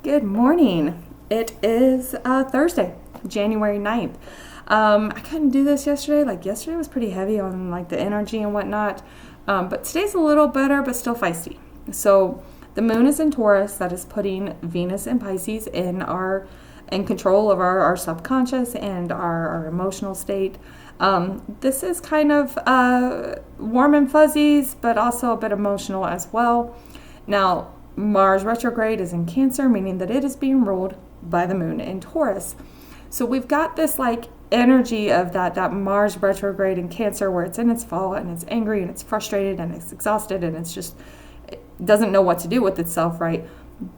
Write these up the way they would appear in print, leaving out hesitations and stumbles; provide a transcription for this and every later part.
Good morning. It is Thursday, January 9th. I couldn't do this yesterday. Yesterday was pretty heavy on the energy and whatnot. But today's a little better, but still feisty. So the moon is in Taurus. That is putting Venus and Pisces in control of our subconscious and our emotional state. This is kind of warm and fuzzies, but also a bit emotional as well. Now, Mars retrograde is in Cancer, meaning that it is being ruled by the moon in Taurus. So we've got this energy of that Mars retrograde in Cancer where it's in its fall and it's angry and it's frustrated and it's exhausted and it doesn't know what to do with itself, right?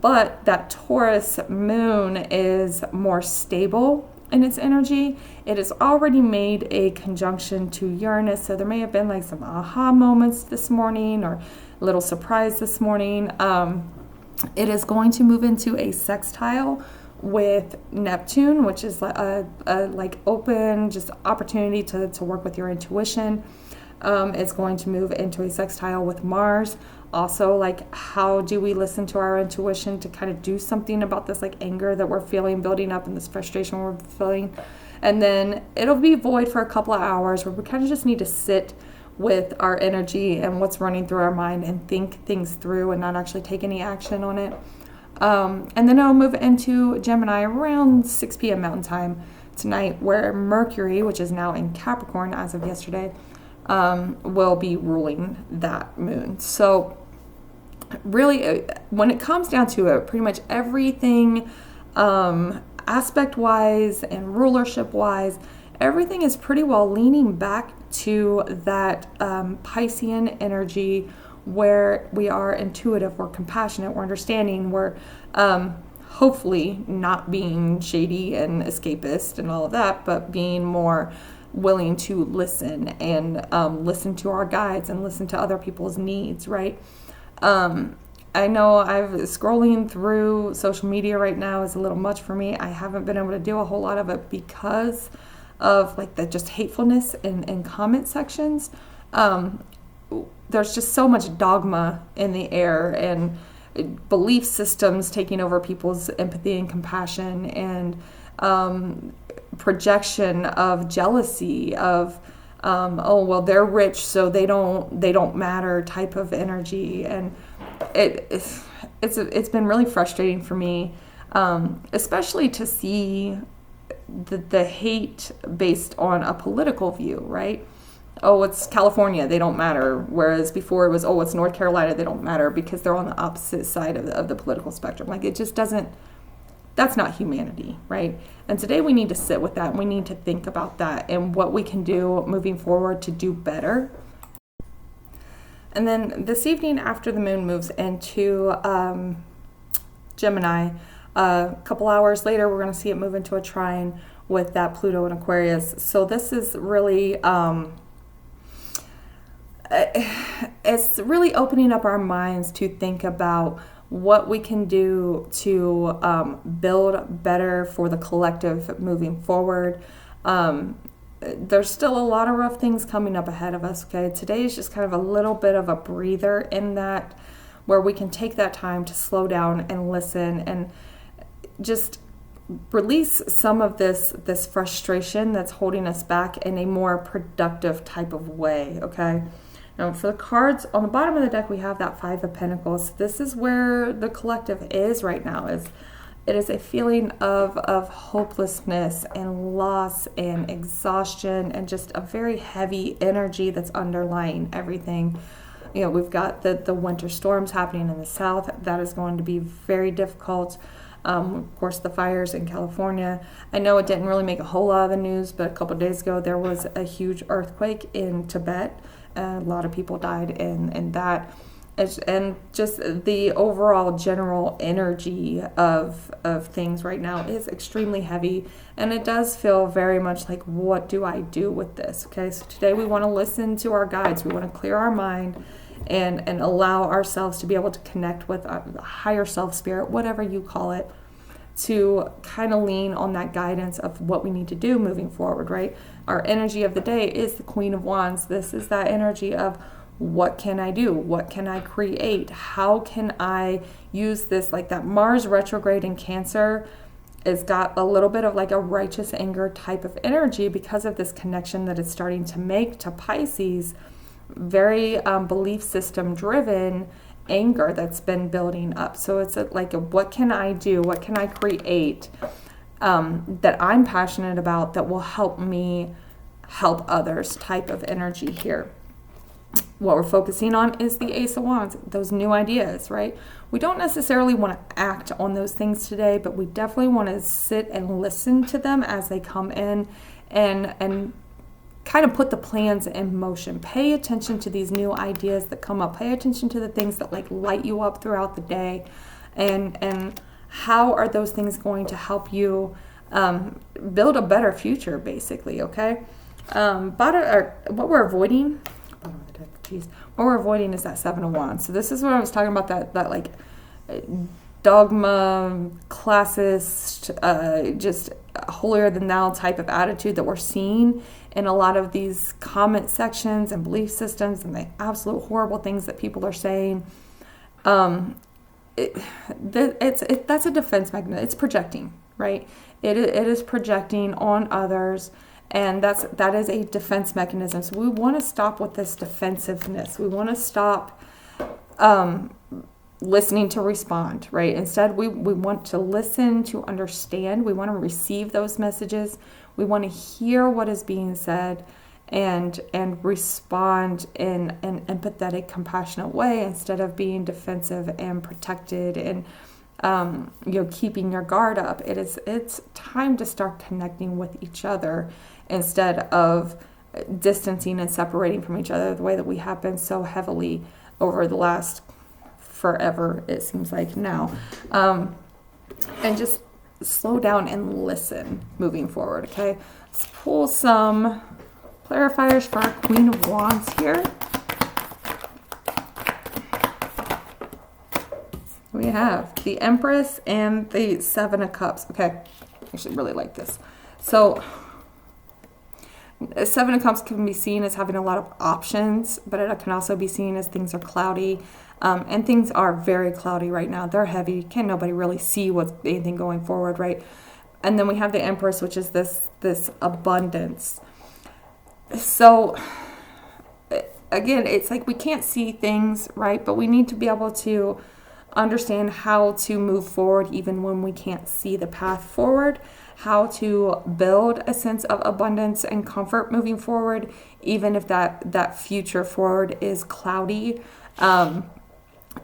But that Taurus moon is more stable in its energy. It has already made a conjunction to Uranus, so there may have been some aha moments this morning or a little surprise this morning. It is going to move into a sextile with Neptune, which is a open just opportunity to work with your intuition. It's going to move into a sextile with Mars. Also, how do we listen to our intuition to kind of do something about this anger that we're feeling building up and this frustration we're feeling? And then it'll be void for a couple of hours where we kind of just need to sit with our energy and what's running through our mind and think things through and not actually take any action on it. And then it'll move into Gemini around 6 p.m. Mountain Time tonight, where Mercury, which is now in Capricorn as of yesterday, will be ruling that moon. So really, when it comes down to it, pretty much everything aspect-wise and rulership-wise, everything is pretty well leaning back to that Piscean energy where we are intuitive, we're compassionate, we're understanding, we're hopefully not being shady and escapist and all of that, but being more willing to listen and listen to our guides and listen to other people's needs, right? I know scrolling through social media right now is a little much for me. I haven't been able to do a whole lot of it because of the just hatefulness in comment sections. There's just so much dogma in the air and belief systems taking over people's empathy and compassion and projection of jealousy of they're rich so they don't matter type of energy, and it's been really frustrating for me, especially to see the hate based on a political view, right? Oh, it's California, they don't matter. Whereas before it was, oh, it's North Carolina, they don't matter because they're on the opposite side of the political spectrum. It just doesn't, that's not humanity, right? And today we need to sit with that and we need to think about that and what we can do moving forward to do better. And then this evening after the moon moves into Gemini, a couple hours later, we're going to see it move into a trine with that Pluto in Aquarius. So this is really, it's really opening up our minds to think about what we can do to build better for the collective moving forward. There's still a lot of rough things coming up ahead of us, okay? Today is just kind of a little bit of a breather in that, where we can take that time to slow down and listen and just release some of this frustration that's holding us back in a more productive type of way, okay? Now, for the cards on the bottom of the deck, we have that Five of Pentacles. This is where the collective is right now. It is a feeling of hopelessness and loss and exhaustion and just a very heavy energy that's underlying everything. We've got the winter storms happening in the south. That is going to be very difficult. Of course, the fires in California. I know it didn't really make a whole lot of the news, but a couple of days ago, there was a huge earthquake in Tibet. A lot of people died in that. And just the overall general energy of things right now is extremely heavy. And it does feel very much like, what do I do with this? Okay, so today we want to listen to our guides. We want to clear our mind and allow ourselves to be able to connect with the higher self, spirit, whatever you call it, to kind of lean on that guidance of what we need to do moving forward, right? Our energy of the day is the Queen of Wands. This is that energy of what can I do? What can I create? How can I use this? Like that Mars retrograde in Cancer has got a little bit of like a righteous anger type of energy because of this connection that it's starting to make to Pisces. Very belief system driven anger that's been building up. So it's what can I do? What can I create that I'm passionate about that will help me help others type of energy here. What we're focusing on is the Ace of Wands, those new ideas, right? We don't necessarily want to act on those things today, but we definitely want to sit and listen to them as they come in and kind of put the plans in motion. Pay attention to these new ideas that come up. Pay attention to the things that like light you up throughout the day, and how are those things going to help you build a better future, basically, okay? What we're avoiding, what we're avoiding is that Seven of Wands. So this is what I was talking about, that like dogma, classist, just holier than thou type of attitude that we're seeing in a lot of these comment sections and belief systems and the absolute horrible things that people are saying. That's a defense mechanism. It's projecting, right? It is projecting on others, and that is a defense mechanism. So we want to stop with this defensiveness. We want to stop listening to respond, right? Instead, we want to listen to understand. We want to receive those messages. We want to hear what is being said and respond in an empathetic, compassionate way instead of being defensive and protected and keeping your guard up. It's time to start connecting with each other instead of distancing and separating from each other the way that we have been so heavily over the last forever, it seems like now. And just slow down and listen moving forward, okay? Let's pull some clarifiers for our Queen of Wands here. We have the Empress and the Seven of Cups. Okay, I actually really like this. So, Seven of Cups can be seen as having a lot of options, but it can also be seen as things are cloudy. And things are very cloudy right now. They're heavy. Can't nobody really see what's anything going forward, right? And then we have the Empress, which is this abundance. So, again, it's like we can't see things, right? But we need to be able to understand how to move forward even when we can't see the path forward, how to build a sense of abundance and comfort moving forward, even if that future forward is cloudy.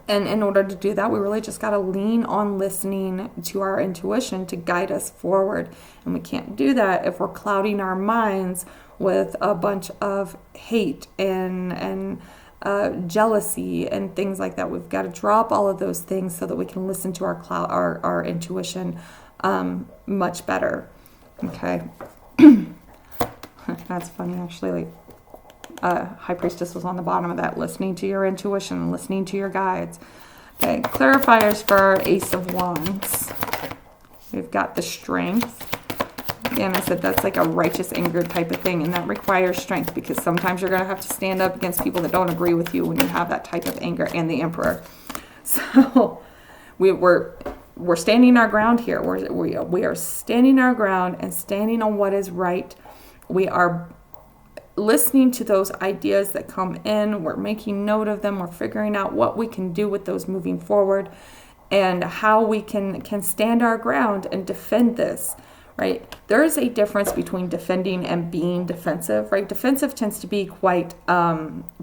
And in order to do that, we really just got to lean on listening to our intuition to guide us forward. And we can't do that if we're clouding our minds with a bunch of hate and jealousy and things like that. We've got to drop all of those things so that we can listen to our intuition much better. Okay. That's funny, actually. Like, High Priestess was on the bottom of that, listening to your intuition, listening to your guides. Okay, clarifiers for our Ace of Wands. We've got the Strength. Again, I said that's like a righteous anger type of thing, and that requires strength because sometimes you're going to have to stand up against people that don't agree with you when you have that type of anger, and the Emperor. So we're standing our ground here. We are standing our ground and standing on what is right. We are listening to those ideas that come in. We're making note of them. We're figuring out what we can do with those moving forward and how we can stand our ground and defend this, right? There is a difference between defending and being defensive, right? Defensive tends to be quite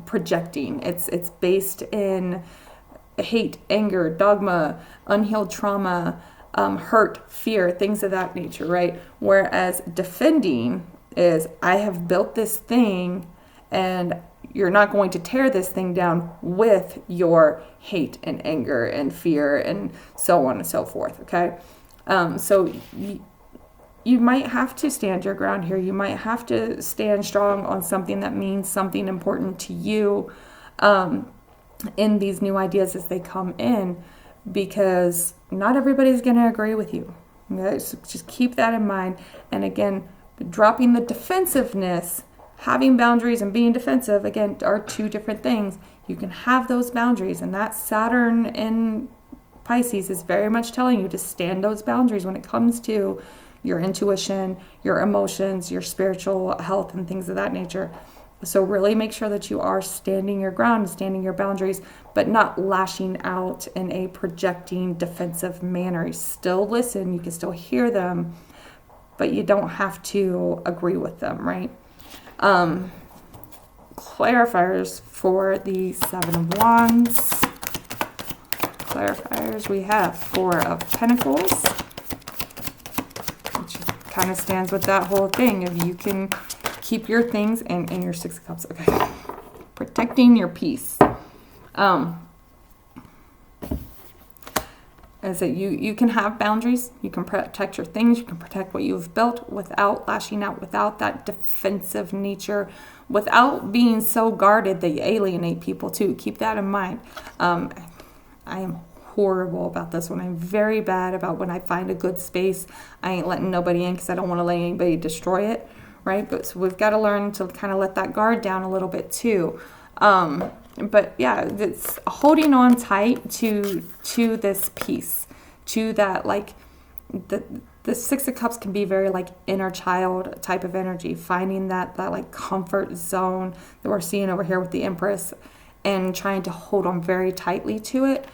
projecting. It's based in hate, anger, dogma, unhealed trauma, hurt, fear, things of that nature, right? Whereas defending is, I have built this thing and you're not going to tear this thing down with your hate and anger and fear and so on and so forth, okay? So you might have to stand your ground here. You might have to stand strong on something that means something important to you in these new ideas as they come in, because not everybody's going to agree with you. Okay? So just keep that in mind. And again, dropping the defensiveness having boundaries and being defensive, again, are two different things. You can have those boundaries, and that Saturn in Pisces is very much telling you to stand those boundaries when it comes to your intuition, your emotions, your spiritual health, and things of that nature. So really make sure that you are standing your ground, standing your boundaries, but not lashing out in a projecting defensive manner. You still listen, you can still hear them, but you don't have to agree with them, right? Clarifiers for the Seven of Wands. Clarifiers, we have Four of Pentacles, which kind of stands with that whole thing. If you can keep your things, and your Six of Cups, okay. Protecting your peace. Is that you can have boundaries, you can protect your things, you can protect what you've built without lashing out, without that defensive nature, without being so guarded that you alienate people too. Keep that in mind. I am horrible about this one. I'm very bad about when I find a good space, I ain't letting nobody in because I don't want to let anybody destroy it, right? But so we've got to learn to kind of let that guard down a little bit too. But yeah, it's holding on tight to this piece, to that, like, the Six of Cups can be very like inner child type of energy, finding that like comfort zone that we're seeing over here with the Empress, and trying to hold on very tightly to it.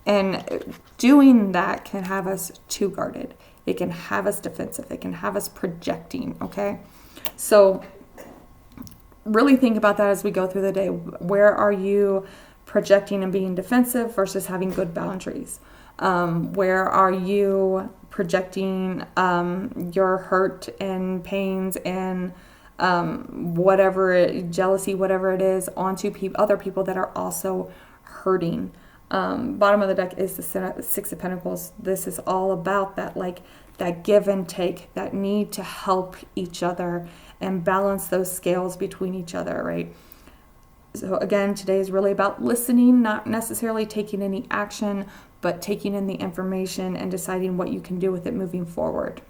And doing that can have us too guarded. It can have us defensive. It can have us projecting, okay? So really think about that as we go through the day. Where are you projecting and being defensive versus having good boundaries? Where are you projecting your hurt and pains and jealousy, whatever it is, onto other people that are also hurting? Bottom of the deck is the Six of Pentacles. This is all about that, like, that give and take, that need to help each other and balance those scales between each other, right? So again, today is really about listening, not necessarily taking any action, but taking in the information and deciding what you can do with it moving forward.